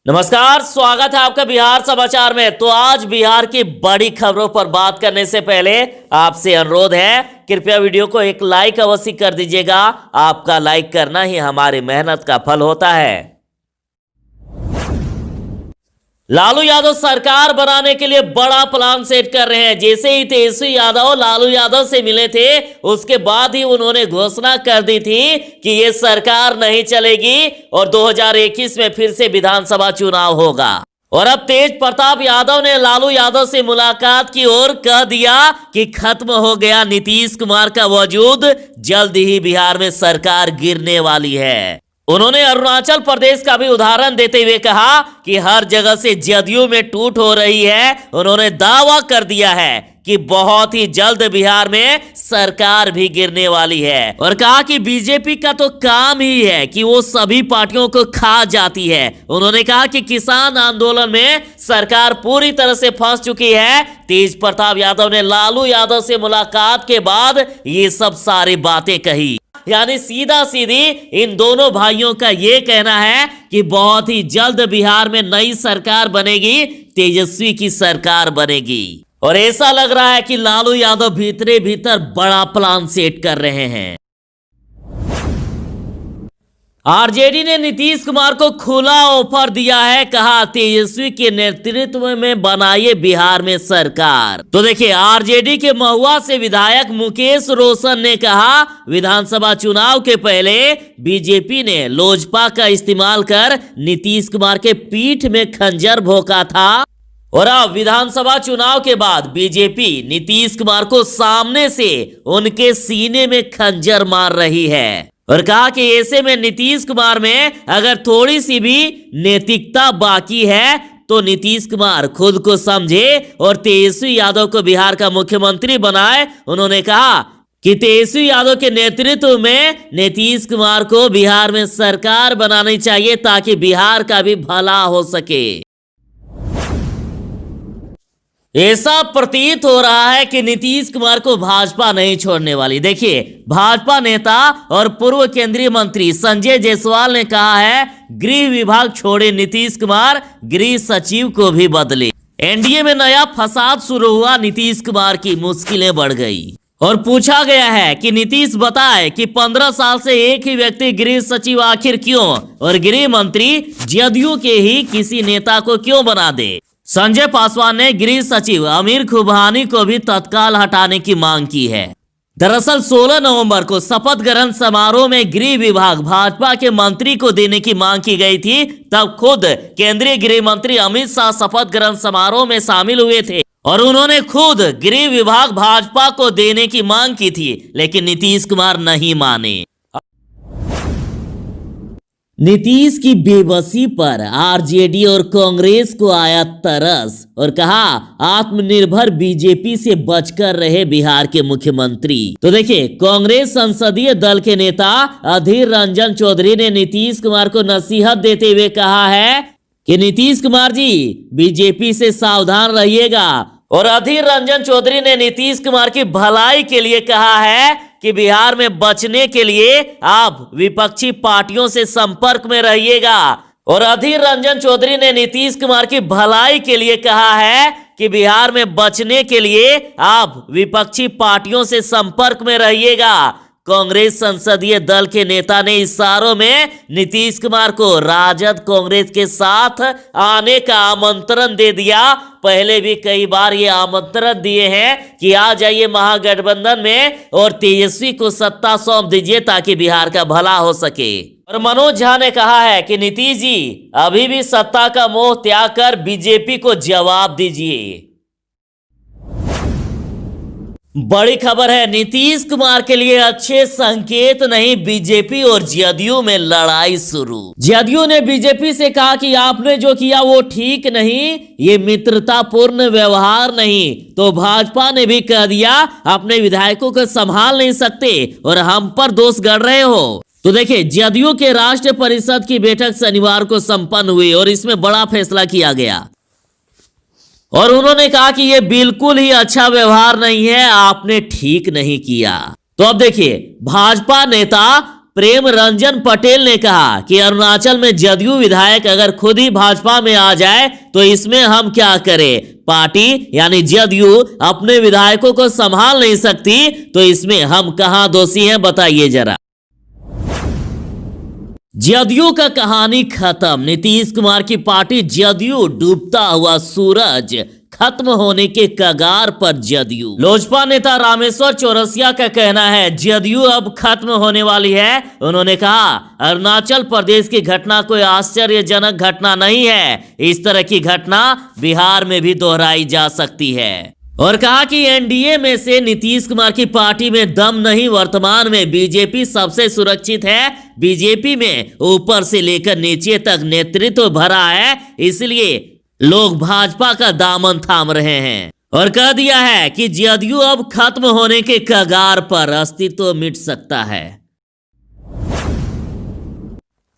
नमस्कार, स्वागत है आपका बिहार समाचार में। तो आज बिहार की बड़ी खबरों पर बात करने से पहले आपसे अनुरोध है, कृपया वीडियो को एक लाइक अवश्य कर दीजिएगा। आपका लाइक करना ही हमारी मेहनत का फल होता है। लालू यादव सरकार बनाने के लिए बड़ा प्लान सेट कर रहे हैं। जैसे ही तेजस्वी यादव लालू यादव से मिले थे, उसके बाद ही उन्होंने घोषणा कर दी थी कि ये सरकार नहीं चलेगी और 2021 में फिर से विधानसभा चुनाव होगा। और अब तेज प्रताप यादव ने लालू यादव से मुलाकात की और कह दिया कि खत्म हो गया नीतीश कुमार का वजूद, जल्द ही बिहार में सरकार गिरने वाली है। उन्होंने अरुणाचल प्रदेश का भी उदाहरण देते हुए कहा कि हर जगह से जदयू में टूट हो रही है। उन्होंने दावा कर दिया है कि बहुत ही जल्द बिहार में सरकार भी गिरने वाली है और कहा कि बीजेपी का तो काम ही है कि वो सभी पार्टियों को खा जाती है। उन्होंने कहा कि किसान आंदोलन में सरकार पूरी तरह से फंस चुकी है। तेज प्रताप यादव ने लालू यादव से मुलाकात के बाद ये सब सारी बातें कही। यानी सीधा सीधी इन दोनों भाइयों का यह कहना है कि बहुत ही जल्द बिहार में नई सरकार बनेगी, तेजस्वी की सरकार बनेगी। और ऐसा लग रहा है कि लालू यादव भीतरे भीतर बड़ा प्लान सेट कर रहे हैं। आरजेडी ने नीतीश कुमार को खुला ऑफर दिया है, कहा तेजस्वी के नेतृत्व में बनाइए बिहार में सरकार। तो देखिए, आरजेडी के महुआ से विधायक मुकेश रोशन ने कहा, विधानसभा चुनाव के पहले बीजेपी ने लोजपा का इस्तेमाल कर नीतीश कुमार के पीठ में खंजर भोंका था और अब विधानसभा चुनाव के बाद बीजेपी नीतीश कुमार को सामने से उनके सीने में खंजर मार रही है। और कहा कि ऐसे में नीतीश कुमार में अगर थोड़ी सी भी नैतिकता बाकी है तो नीतीश कुमार खुद को समझे और तेजस्वी यादव को बिहार का मुख्यमंत्री बनाए। उन्होंने कहा कि तेजस्वी यादव के नेतृत्व में नीतीश कुमार को बिहार में सरकार बनानी चाहिए ताकि बिहार का भी भला हो सके। ऐसा प्रतीत हो रहा है कि नीतीश कुमार को भाजपा नहीं छोड़ने वाली। देखिए, भाजपा नेता और पूर्व केंद्रीय मंत्री संजय जायसवाल ने कहा है, गृह विभाग छोड़े नीतीश कुमार, गृह सचिव को भी बदले। एनडीए में नया फसाद शुरू हुआ, नीतीश कुमार की मुश्किलें बढ़ गई। और पूछा गया है कि नीतीश बताए कि 15 साल से एक ही व्यक्ति गृह सचिव आखिर क्यों, और गृह मंत्री जदयू के ही किसी नेता को क्यों बना दे। संजय पासवान ने गृह सचिव आमिर खुबानी को भी तत्काल हटाने की मांग की है। दरअसल 16 नवंबर को शपथ ग्रहण समारोह में गृह विभाग भाजपा के मंत्री को देने की मांग की गई थी। तब खुद केंद्रीय गृह मंत्री अमित शाह शपथ ग्रहण समारोह में शामिल हुए थे और उन्होंने खुद गृह विभाग भाजपा को देने की मांग की थी, लेकिन नीतीश कुमार नहीं माने। नीतीश की बेबसी पर आरजेडी और कांग्रेस को आया तरस और कहा, आत्मनिर्भर बीजेपी से बचकर रहे बिहार के मुख्यमंत्री। तो देखिए, कांग्रेस संसदीय दल के नेता अधीर रंजन चौधरी ने नीतीश कुमार को नसीहत देते हुए कहा है कि नीतीश कुमार जी, बीजेपी से सावधान रहिएगा। और अधीर रंजन चौधरी ने नीतीश कुमार की भलाई के लिए कहा है कि बिहार में बचने के लिए आप विपक्षी पार्टियों से संपर्क में रहिएगा। और अधीर रंजन चौधरी ने नीतीश कुमार की भलाई के लिए कहा है कि बिहार में बचने के लिए आप विपक्षी पार्टियों से संपर्क में रहिएगा। कांग्रेस संसदीय दल के नेता ने इशारों में नीतीश कुमार को राजद कांग्रेस के साथ आने का आमंत्रण दे दिया। पहले भी कई बार ये आमंत्रण दिए हैं कि आ जाइए महागठबंधन में और तेजस्वी को सत्ता सौंप दीजिए ताकि बिहार का भला हो सके। और मनोज झा ने कहा है कि नीतीश जी, अभी भी सत्ता का मोह त्याग कर बीजेपी को जवाब दीजिए। बड़ी खबर है, नीतीश कुमार के लिए अच्छे संकेत नहीं, बीजेपी और जदयू में लड़ाई शुरू। जदयू ने बीजेपी से कहा कि आपने जो किया वो ठीक नहीं, ये मित्रतापूर्ण व्यवहार नहीं। तो भाजपा ने भी कह दिया, अपने विधायकों को संभाल नहीं सकते और हम पर दोष गढ़ रहे हो। तो देखिए, जदयू के राष्ट्रीय परिषद की बैठक शनिवार को संपन्न हुई और इसमें बड़ा फैसला किया गया और उन्होंने कहा कि यह बिल्कुल ही अच्छा व्यवहार नहीं है, आपने ठीक नहीं किया। तो अब देखिए, भाजपा नेता प्रेम रंजन पटेल ने कहा कि अरुणाचल में जदयू विधायक अगर खुद ही भाजपा में आ जाए तो इसमें हम क्या करें। पार्टी यानी जदयू अपने विधायकों को संभाल नहीं सकती तो इसमें हम कहां दोषी हैं, बताइए जरा। जदयू का कहानी खत्म। नीतीश कुमार की पार्टी जदयू डूबता हुआ सूरज, खत्म होने के कगार पर जदयू। लोजपा नेता रामेश्वर चौरसिया का कहना है जदयू अब खत्म होने वाली है। उन्होंने कहा अरुणाचल प्रदेश की घटना कोई आश्चर्यजनक घटना नहीं है, इस तरह की घटना बिहार में भी दोहराई जा सकती है। और कहा कि एनडीए में से नीतीश कुमार की पार्टी में दम नहीं, वर्तमान में बीजेपी सबसे सुरक्षित है। बीजेपी में ऊपर से लेकर नीचे तक नेतृत्व भरा है, इसलिए लोग भाजपा का दामन थाम रहे हैं। और कह दिया है कि जदयू अब खत्म होने के कगार पर, अस्तित्व मिट सकता है।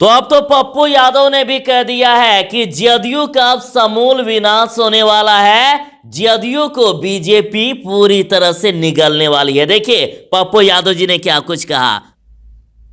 तो अब तो पप्पू यादव ने भी कह दिया है कि जदयू का अब समूल विनाश होने वाला है। जदयू को बीजेपी पूरी तरह से निगलने वाली है। देखिए पप्पू यादव जी ने क्या कुछ कहा।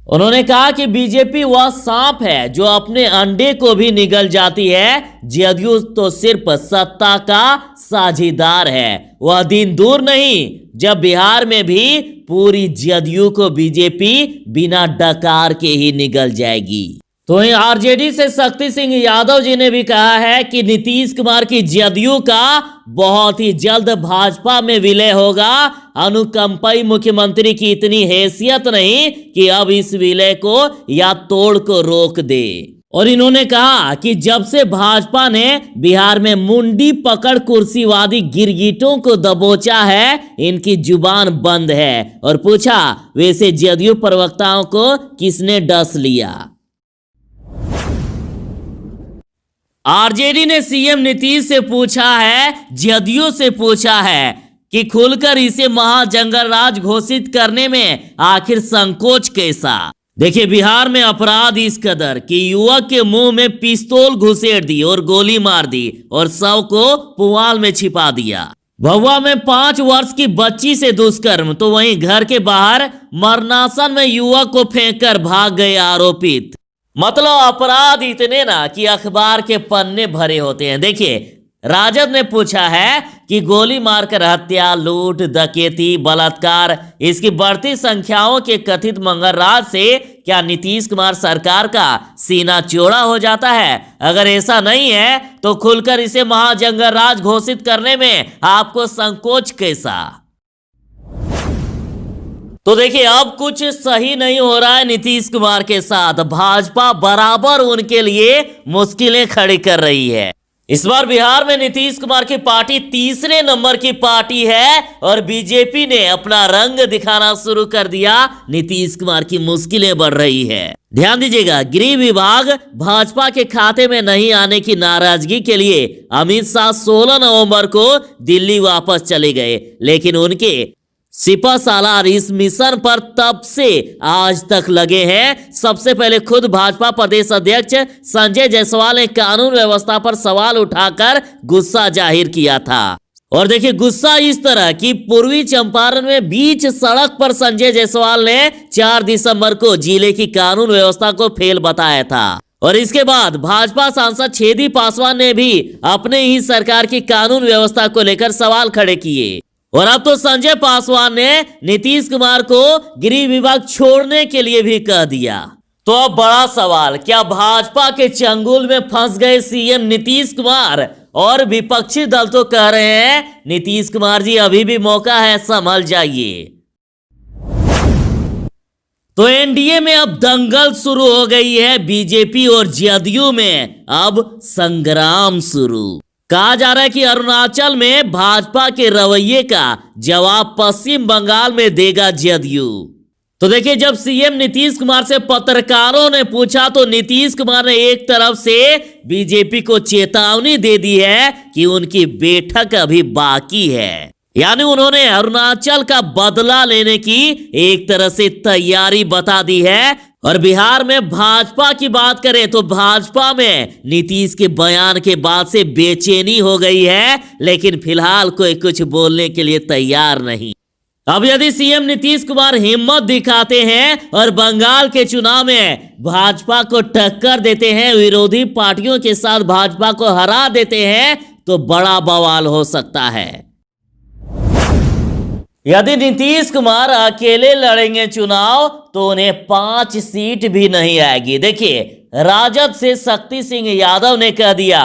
उन्होंने कहा कि बीजेपी वह सांप है जो अपने अंडे को भी निगल जाती है। जदयू तो सिर्फ सत्ता का साझीदार है। वह दिन दूर नहीं जब बिहार में भी पूरी जदयू को बीजेपी बिना डकार के ही निगल जाएगी। तो वहीं आरजेडी से शक्ति सिंह यादव जी ने भी कहा है कि नीतीश कुमार की जदयू का बहुत ही जल्द भाजपा में विलय होगा। अनुकंपी मुख्यमंत्री की इतनी हैसियत नहीं कि अब इस विलय को या तोड़ को रोक दे। और इन्होंने कहा कि जब से भाजपा ने बिहार में मुंडी पकड़ कुर्सीवादी गिरगिटों को दबोचा है, इनकी जुबान बंद है। और पूछा वैसे जदयू प्रवक्ताओं को किसने डस लिया। आरजेडी ने सीएम नीतीश से पूछा है, जदयू से पूछा है कि खुलकर इसे महाजंगल राज घोषित करने में आखिर संकोच कैसा। देखिए बिहार में अपराध इस कदर कि युवक के मुंह में पिस्तौल घुसेड़ दी और गोली मार दी और शव को पुआल में छिपा दिया। भभुआ में 5 वर्ष की बच्ची से दुष्कर्म, तो वहीं घर के बाहर मरणासन में युवक को फेंककर भाग गए आरोपित। मतलब अपराध इतने ना कि अखबार के पन्ने भरे होते हैं। देखिए राजद ने पूछा है कि गोली मारकर हत्या, लूट, डकैती, बलात्कार, इसकी बढ़ती संख्याओं के कथित मंगलराज से क्या नीतीश कुमार सरकार का सीना चौड़ा हो जाता है। अगर ऐसा नहीं है तो खुलकर इसे महाजंगल राज घोषित करने में आपको संकोच कैसा। तो देखिए अब कुछ सही नहीं हो रहा है नीतीश कुमार के साथ। भाजपा बराबर उनके लिए मुश्किलें खड़ी कर रही है। इस बार बिहार में नीतीश कुमार की पार्टी तीसरे नंबर की पार्टी है और बीजेपी ने अपना रंग दिखाना शुरू कर दिया। नीतीश कुमार की मुश्किलें बढ़ रही है। ध्यान दीजिएगा, गृह विभाग भाजपा के खाते में नहीं आने की नाराजगी के लिए अमित शाह 16 नवंबर को दिल्ली वापस चले गए, लेकिन उनके सिपा सालार इस मिशन पर तब से आज तक लगे हैं। सबसे पहले खुद भाजपा प्रदेश अध्यक्ष संजय जायसवाल ने कानून व्यवस्था पर सवाल उठाकर गुस्सा जाहिर किया था। और देखिए गुस्सा इस तरह कि पूर्वी चंपारण में बीच सड़क पर संजय जायसवाल ने 4 दिसंबर को जिले की कानून व्यवस्था को फेल बताया था। और इसके बाद भाजपा सांसद छेदी पासवान ने भी अपने ही सरकार की कानून व्यवस्था को लेकर सवाल खड़े किए। और अब तो संजय पासवान ने नीतीश कुमार को गृह विभाग छोड़ने के लिए भी कह दिया। तो अब बड़ा सवाल, क्या भाजपा के चंगुल में फंस गए सीएम नीतीश कुमार। और विपक्षी दल तो कह रहे हैं नीतीश कुमार जी अभी भी मौका है, संभल जाइए। तो एनडीए में अब दंगल शुरू हो गई है। बीजेपी और जदयू में अब संग्राम शुरू। कहा जा रहा है कि अरुणाचल में भाजपा के रवैये का जवाब पश्चिम बंगाल में देगा जदयू। तो देखिए जब सीएम नीतीश कुमार से पत्रकारों ने पूछा तो नीतीश कुमार ने एक तरफ से बीजेपी को चेतावनी दे दी है कि उनकी बैठक अभी बाकी है। यानी उन्होंने अरुणाचल का बदला लेने की एक तरह से तैयारी बता दी है। और बिहार में भाजपा की बात करें तो भाजपा में नीतीश के बयान के बाद से बेचैनी हो गई है, लेकिन फिलहाल कोई कुछ बोलने के लिए तैयार नहीं। अब यदि सीएम नीतीश कुमार हिम्मत दिखाते हैं और बंगाल के चुनाव में भाजपा को टक्कर देते हैं, विरोधी पार्टियों के साथ भाजपा को हरा देते हैं, तो बड़ा बवाल हो सकता है। यदि नीतीश कुमार अकेले लड़ेंगे चुनाव तो उन्हें 5 सीट भी नहीं आएगी। देखिए, राजद से शक्ति सिंह यादव ने कह दिया,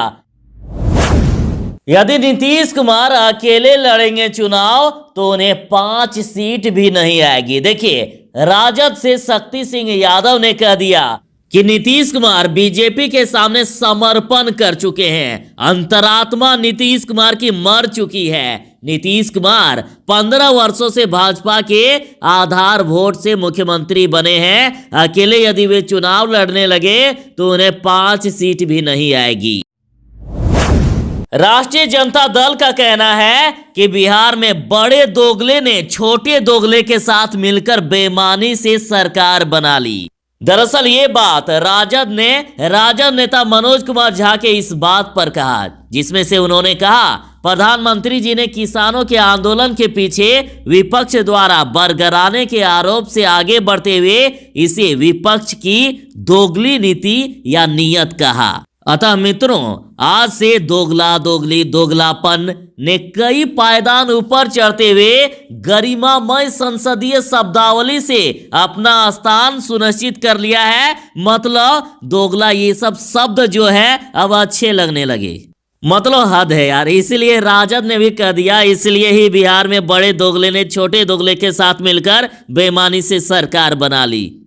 यदि नीतीश कुमार अकेले लड़ेंगे चुनाव तो उन्हें 5 सीट भी नहीं आएगी। देखिए, राजद से शक्ति सिंह यादव ने कह दिया कि नीतीश कुमार बीजेपी के सामने समर्पण कर चुके हैं। अंतरात्मा नीतीश कुमार की मर चुकी है। नीतीश कुमार 15 वर्षों से भाजपा के आधार वोट से मुख्यमंत्री बने हैं। अकेले यदि वे चुनाव लड़ने लगे तो उन्हें 5 सीट भी नहीं आएगी। राष्ट्रीय जनता दल का कहना है कि बिहार में बड़े दोगले ने छोटे दोगले के साथ मिलकर बेईमानी से सरकार बना ली। दरअसल ये बात राजद नेता मनोज कुमार झा के इस बात पर कहा, जिसमें से उन्होंने कहा, प्रधानमंत्री जी ने किसानों के आंदोलन के पीछे विपक्ष द्वारा बरगराने के आरोप से आगे बढ़ते हुए इसे विपक्ष की दोगली नीति या नीयत कहा। अतः मित्रों, आज से दोगलापन ने कई पायदान ऊपर चढ़ते हुए गरिमामय संसदीय शब्दावली से अपना स्थान सुनिश्चित कर लिया है। मतलब दोगला, ये सब शब्द जो है अब अच्छे लगने लगे। मतलब हद है यार। इसलिए राजद ने भी कह दिया, इसलिए ही बिहार में बड़े दोगले ने छोटे दोगले के साथ मिलकर बेईमानी से सरकार बना ली।